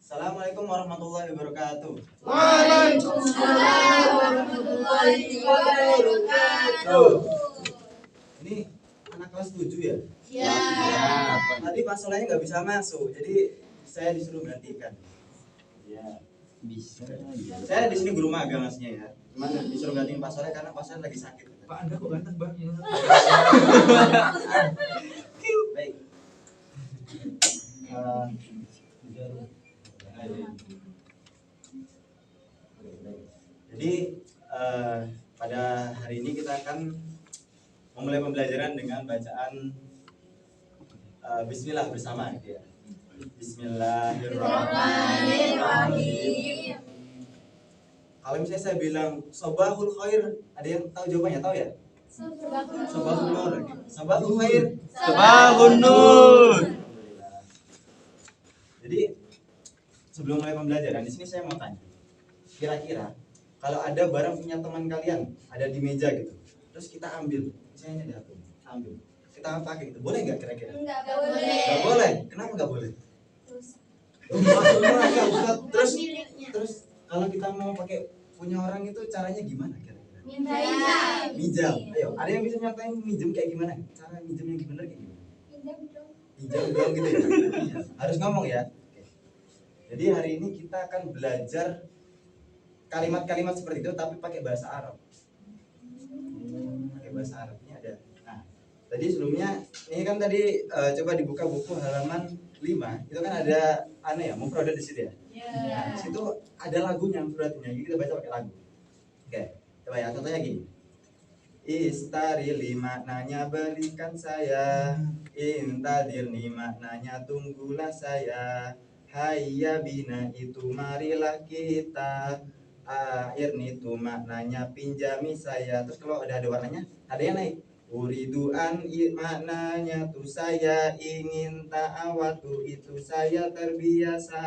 Assalamualaikum warahmatullahi wabarakatuh. Waalaikumsalam warahmatullahi wabarakatuh. Ini anak kelas 7 ya? Ya. Tadi Pak Solehnya nggak bisa masuk, jadi saya disuruh gantikan. Ya, bisa. Saya di sini guru magang maksudnya ya. Cuman disuruh gantiin Pak Soleh karena Pak Soleh lagi sakit. Pak, Anda kok ganteng, Bang? Baik. Jadi pada hari ini kita akan memulai pembelajaran dengan bacaan Bismillah bersama gitu ya. Bismillahirrahmanirrahim. Kalau misalnya saya bilang Sobahul Khair, ada yang tahu jawabannya? Tahu ya? Sobahul Nur. Sobahul Khair. Sobahun Nur. Alhamdulillah. Jadi sebelum mulai pembelajaran di sini saya mau tanya, kira-kira kalau ada barang punya teman kalian ada di meja gitu, terus kita ambil, misalnya ada aku, ambil, kita pakai gitu, boleh nggak kira-kira? Enggak boleh. Nggak boleh. Kenapa nggak boleh? Terus kalau kita mau pakai punya orang itu caranya gimana kira-kira? Minjam. Ayo, ada yang bisa nyatain minjem kayak gimana? Cara minjem yang benar kayak gimana? Minjam dong gitu ya. Harus ngomong ya. Oke. Jadi hari ini kita akan belajar kalimat-kalimat seperti itu tapi pakai bahasa Arab. Pakai bahasa Arab ini ada. Nah, tadi sebelumnya ini kan tadi coba dibuka buku halaman 5. Itu kan ada mufradat di situ ya. Nah, di situ ada lagunya, mufradatnya. Jadi kita baca pakai lagu. Oke. Coba ya, contohnya gini. Istarili maknanya belikan saya, intadirni maknanya tunggulah saya, hayya bina itu marilah kita, airni itu maknanya pinjami saya. Terus kalau ada warnanya, ada yang naik. Uriduan maknanya tuh saya ingin ta'awatu itu saya terbiasa.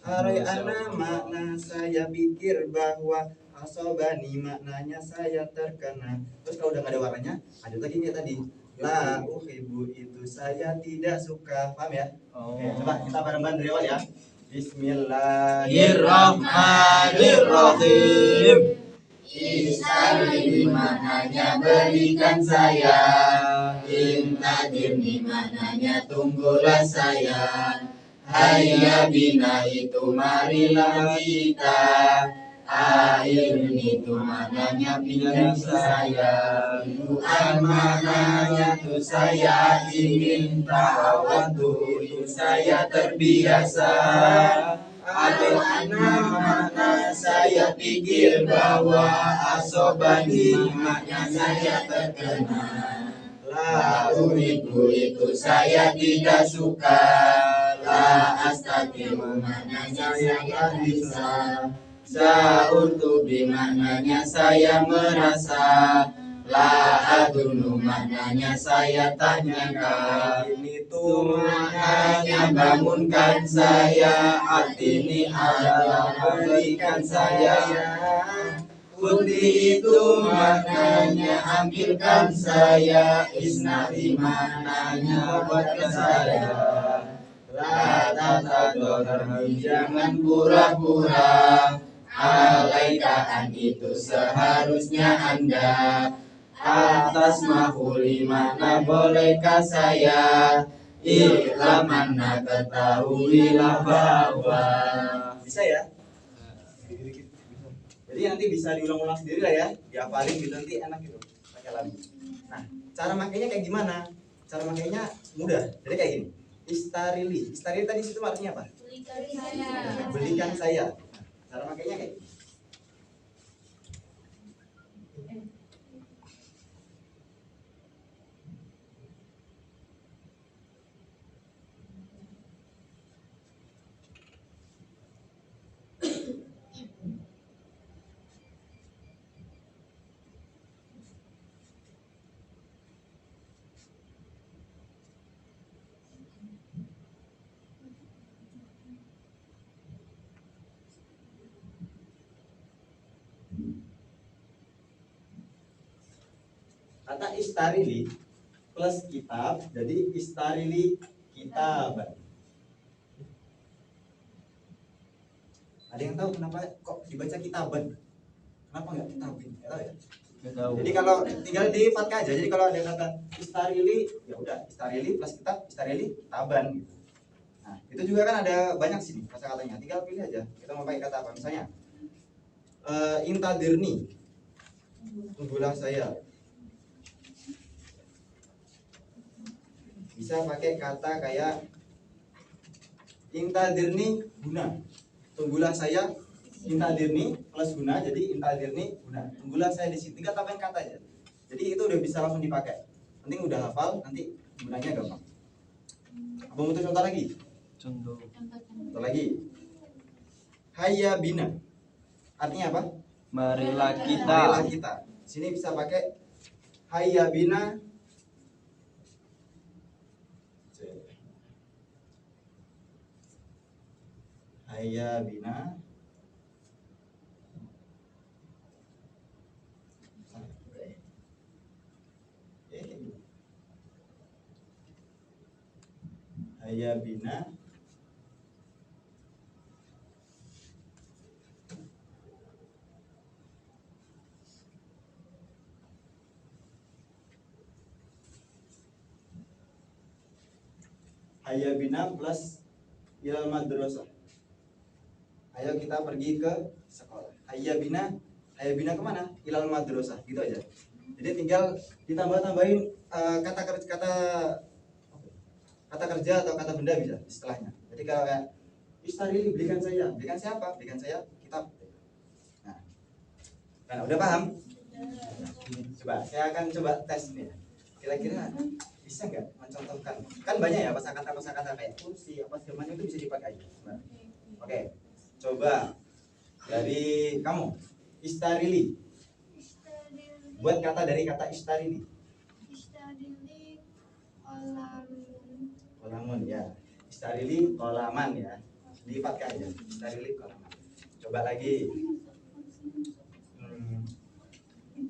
Arai ana makna saya pikir bahwa asobani maknanya saya terkena. Terus kalau udah gak ada warnanya, ada lagi nih tadi. La uhibbu itu saya tidak suka. Paham ya? Oke, coba kita bareng-bareng dari awal ya. Bismillahirrahmanirrahim. Istarili maknanya berikan saya, intadirni maknanya tunggulah saya, hayya bina itu marilah kita, airni itu maknanya pinjam saya, Tuhan maknanya tuh saya ingin ta'awatu itu saya terbiasa, atau makna saya pikir bahwa asobani makna saya terkena, la uribu itu saya tidak suka, la astaqimu maknanya saya bisa, sa'urtu maknanya saya merasa, la adunu maknanya saya tanyakan, ini tuh maknanya bangunkan saya, artini adalah berikan saya, Kuti itu maknanya ambilkan saya, isnari maknanya buatkan saya, la tatadorani jangan pura-pura, alaikaan itu seharusnya Anda, atas mahuli makna bolehkah saya, mana ketahuilah bahwa. Bisa ya? Jadi nanti bisa diulang-ulang sendiri lah ya, dihafalin gitu, nanti enak gitu pakai lagu. Nah, cara makainya kayak gimana? Cara makainya mudah. Jadi kayak gini. Istarili tadi situ artinya apa? Belikan saya. Nah, cara makainya kayak gini. Kata istarili plus kitab jadi istarili kitab. Ada yang tahu kenapa kok dibaca kitaban? Kenapa nggak kitabin? Nggak tahu ya. Nggak tahu. Jadi kalau tinggal di fathah aja. Jadi kalau ada kata istarili, ya udah istarili plus kitab, istarili kitaban gitu. Nah, itu juga kan ada banyak sini kata-katanya. Tinggal pilih aja. Kita mau pakai kata apa? Misalnya intadirni. Tunggulah saya. Bisa pakai kata kayak intadirni guna. Tunggulah saya, intadirni plus guna, jadi intadirni guna. Tunggulah saya di sini. Tinggal tambahin kata aja. Jadi itu udah bisa langsung dipakai. Penting udah hafal, nanti gunanya gampang. Apa butuh contoh lagi? Contoh. Contoh lagi. Hayya bina. Artinya apa? Marilah kita. Marilah kita. Sini bisa pakai hayya bina. Hayya bina. Hayya bina. Hayya bina plus ilal madrasah. Ayo kita pergi ke sekolah. Hayya bina kemana? Ilal madrasah, gitu aja. Jadi tinggal ditambah-tambahin kata kerja atau kata benda bisa setelahnya. Jadi kalau kayak istarili, belikan saya apa? Belikan saya kitab. Nah, udah paham? Coba saya akan coba tes nih. Kira-kira bisa nggak mencontohkan? Kan banyak ya kosakata kayak kursi apa segala macam itu bisa dipakai. Nah, oke. Coba dari kamu istarili. Buat kata dari kata istarili. Istarili kolamun. Kolamun ya. Istarili kolaman ya. Difatkan aja. Istarili kolaman. Coba lagi.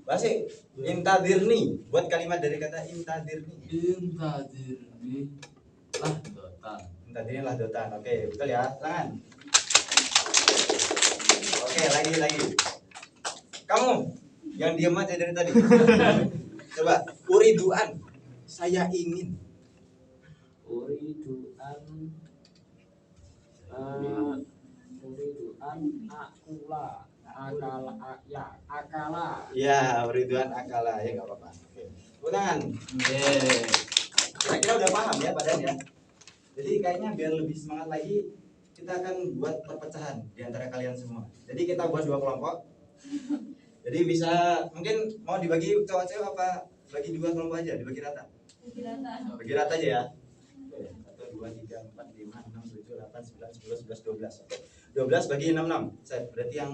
Basi intadirni. Buat kalimat dari kata intadirni. Intadirni lahdotan. Intadirni lahdotan. Oke, betul ya. Tangan. Oke, lagi. Kamu yang diam aja dari tadi. Coba, uriduan. Saya ingin. Uriduan akala. Ya, uriduan akala ya nggak apa-apa. Oke. Tangan. Yeay. Kira-kira udah paham ya padahal ya. Jadi kayaknya biar lebih semangat lagi, kita akan buat perpecahan di antara kalian semua. Jadi kita buat 2 kelompok. Jadi bisa mungkin mau dibagi cowok-cewek apa bagi 2 kelompok aja, dibagi rata. Bagi rata aja ya. Oke, 1 2 3 4 5 6 7 8 9 10 11 12. Oke. 12 bagi 6. Saya berarti yang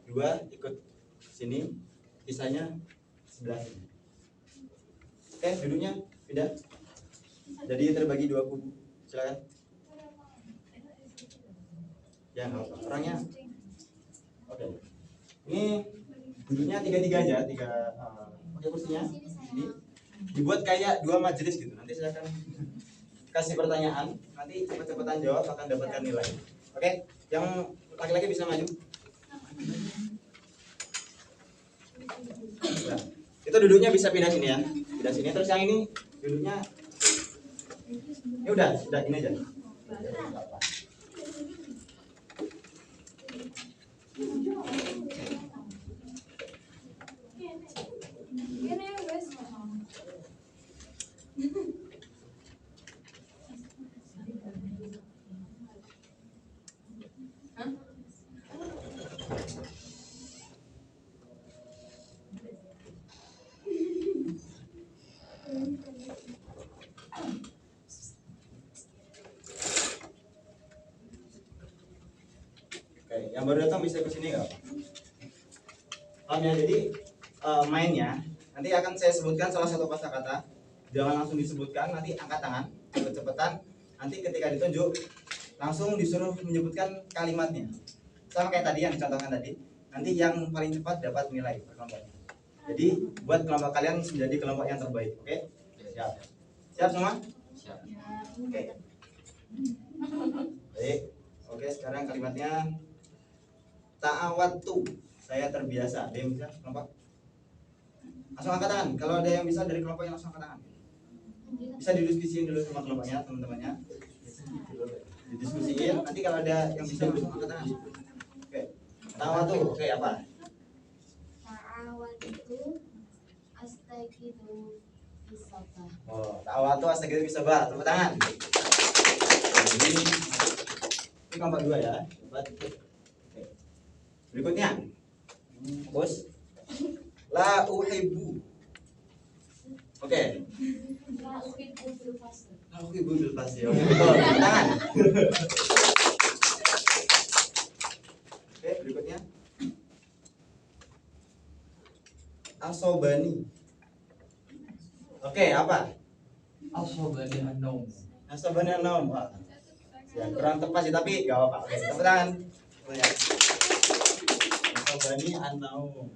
2 ikut sini, sisanya sebelah sini. Oke, duduknya pindah. Jadi terbagi 2 kubu. Silakan. Ya, nggak apa-apa. Orangnya. Oke. Ini duduknya 3-3 aja, 3 pakai kursinya. Ini dibuat kayak 2 majelis gitu. Nanti saya akan kasih pertanyaan, nanti cepet-cepetan jawab akan dapatkan nilai. Oke, yang laki-laki bisa maju. Nah, itu duduknya bisa pindah sini ya. Pindah sini terus yang ini duduknya udah ini aja. Oke, yang baru datang bisa ke sini nggak? Paham ya? Jadi mainnya nanti akan saya sebutkan salah satu kosakata. Jangan langsung disebutkan, nanti angkat tangan cepet-cepetan. Nanti ketika ditunjuk langsung disuruh menyebutkan kalimatnya. Sama kayak tadi yang dicontohkan tadi. Nanti yang paling cepat dapat nilai per kelompoknya. Jadi buat kelompok kalian menjadi kelompok yang terbaik. Oke? Siap. Siap semua? Siap. Oke. Baik. Oke, sekarang kalimatnya Ta'awatu. Saya terbiasa. Ada yang bisa kelompok? Langsung angkat tangan. Kalau ada yang bisa dari kelompoknya langsung angkat tangan. Bisa didiskusiin dulu sama kelompoknya, teman-temannya. Didiskusiin. Nanti kalau ada yang bisa langsung angkat tangan. Oke. Ta'awatu. Oke, apa? Ta'awatu astaghfiru bisabah. Oh, ta'awatu astaghfiru bisabah. Tepuk tangan. Ini kelompok 2 ya. Oke. Berikutnya. Bos. La uhibbu. Oke. La uhibbu bil fasl. La uhibbu bil fasl. Oke, betul. Tepuk tangan. Oke, berikutnya. Asobani. Oke, apa? Asobani an-naum. Asobani an-naum. Wah, ya, kurang tepat sih tapi enggak apa-apa. Oke, tepuk tangan. Asobani an-naum.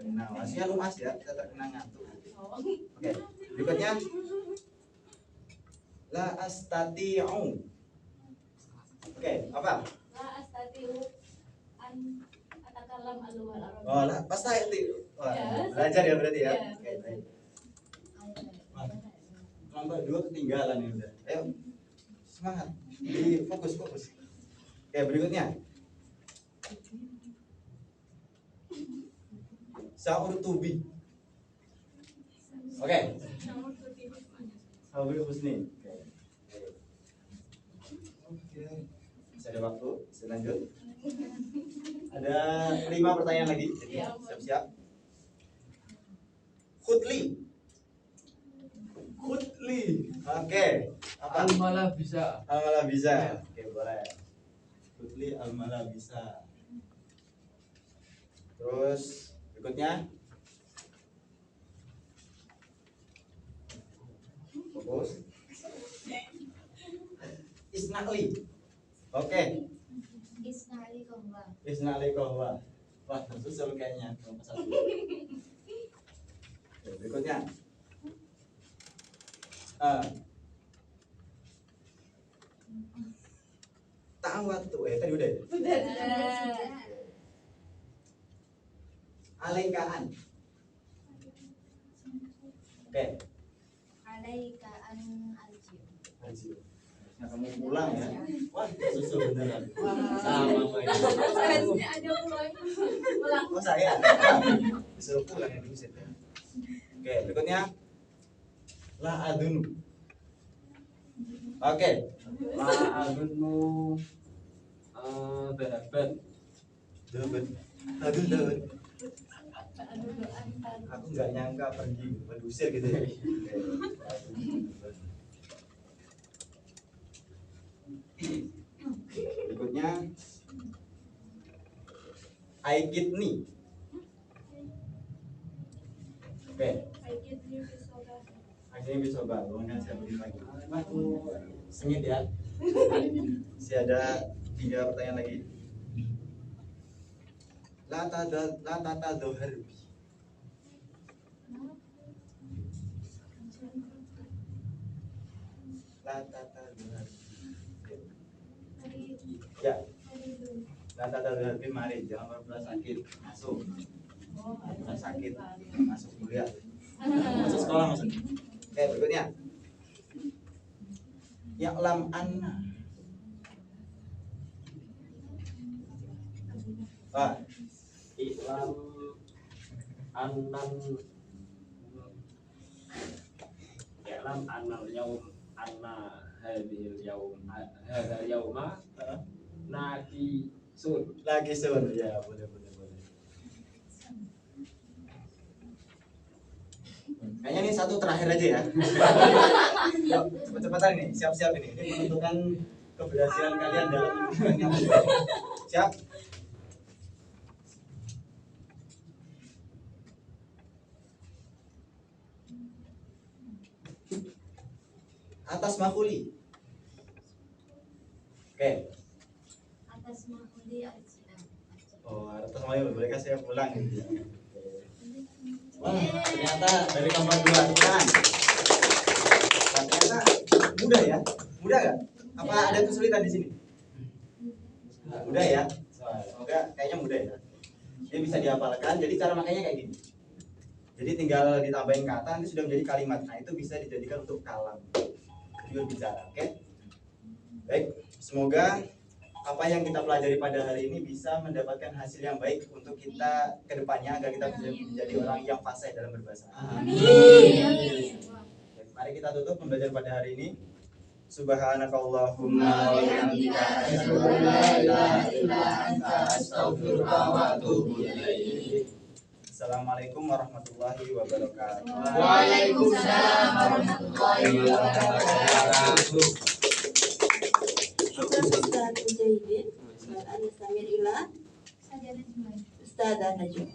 Nah, masih luas ya, kita terkena ngantuk. Oke, berikutnya la astati'u. Oke, apa? La astati'u an atakalam al-lughal arab. Oh, la pasti. Wah, Ya. belajar ya berarti ya. Ya. Oke, baik. Kelompok 2 ketinggalan ya udah. Ayo. Semangat. Di fokus. Oke, berikutnya. Sa'ur tubi. Oke. Sa'ur husni. Oke. Masih ada waktu, bisa lanjut. Ada 5 pertanyaan lagi. Jadi siap-siap. Khutli. Oke. Apa? Al-malah bisa. Al-malah bisa. Oke, boleh. Khutli al-malah bisa. Terus berikutnya. Fokus. Isna'li. Oke. Isna'li kahwa. Isna'li kahwa. Wah, susul kayaknya. Nomor 1. Oke, berikutnya. Ta'awatu. Tadi udah ya? Alaikaan. Oke. Alaika an alji. Haji. Nah, kamu pulang ya. Wah, susul beneran. Sama kayak. Seharusnya ada pulang. Oh, saya. Disuruh pulang ya buset ya. Oke, berikutnya. La adunu. Oke. La adunnu dahaban. Dapat. Aduh. Aku nggak nyangka pergi mengusir gitu ya. Berikutnya Aikidni. Oke, akhirnya bisa bangun saya beri lagi. Sengit ya. Masih ada 3 pertanyaan lagi. La tata doharbi. La tata doharbi. Ya. La tata doharbi, mari jangan pernah sakit. Masuk. Pernah sakit. Masuk kuliah. Masuk sekolah masuk. Oke, berikutnya. Ya'lam anna. Iklam anan Iklam anal yaum anna hadhil yauma naki sun. Lagi sun. Ya, boleh. Kayaknya ini satu terakhir aja ya. Yuk, cepet-cepetan ini, siap-siap ini. Ini menentukan keberhasilan kalian dalam menyambut. Siap? Atas makuli. Oke. Atas makuli al-Islam. Oh, atas makuli boleh kasih saya pulang gitu. Wah, ternyata dari nomor 2 kan. Ternyata mudah ya? Mudah nggak? Apa ada kesulitan di sini? Mudah ya? Wah, semoga kayaknya mudah ya. Ini bisa dihafalkan. Jadi cara makanya kayak gini. Jadi tinggal ditambahin kata nanti sudah menjadi kalimat. Nah, itu bisa dijadikan untuk kalam. Jadi berbicara, oke? Baik, semoga apa yang kita pelajari pada hari ini bisa mendapatkan hasil yang baik untuk kita ke depannya agar kita bisa menjadi orang yang fasih dalam berbahasa. Amin. Mari kita tutup pembelajaran pada hari ini. Subhanakallahumma wa bihamdika asyhadu an la ilaha illa anta astaghfiruka wa atubu ilaik. Assalamualaikum warahmatullahi wabarakatuh. Waalaikumsalam warahmatullahi wabarakatuh. Syukran Ustaz Mujahidin. Al-Samir Ila Saja dan Ustazah Najwa.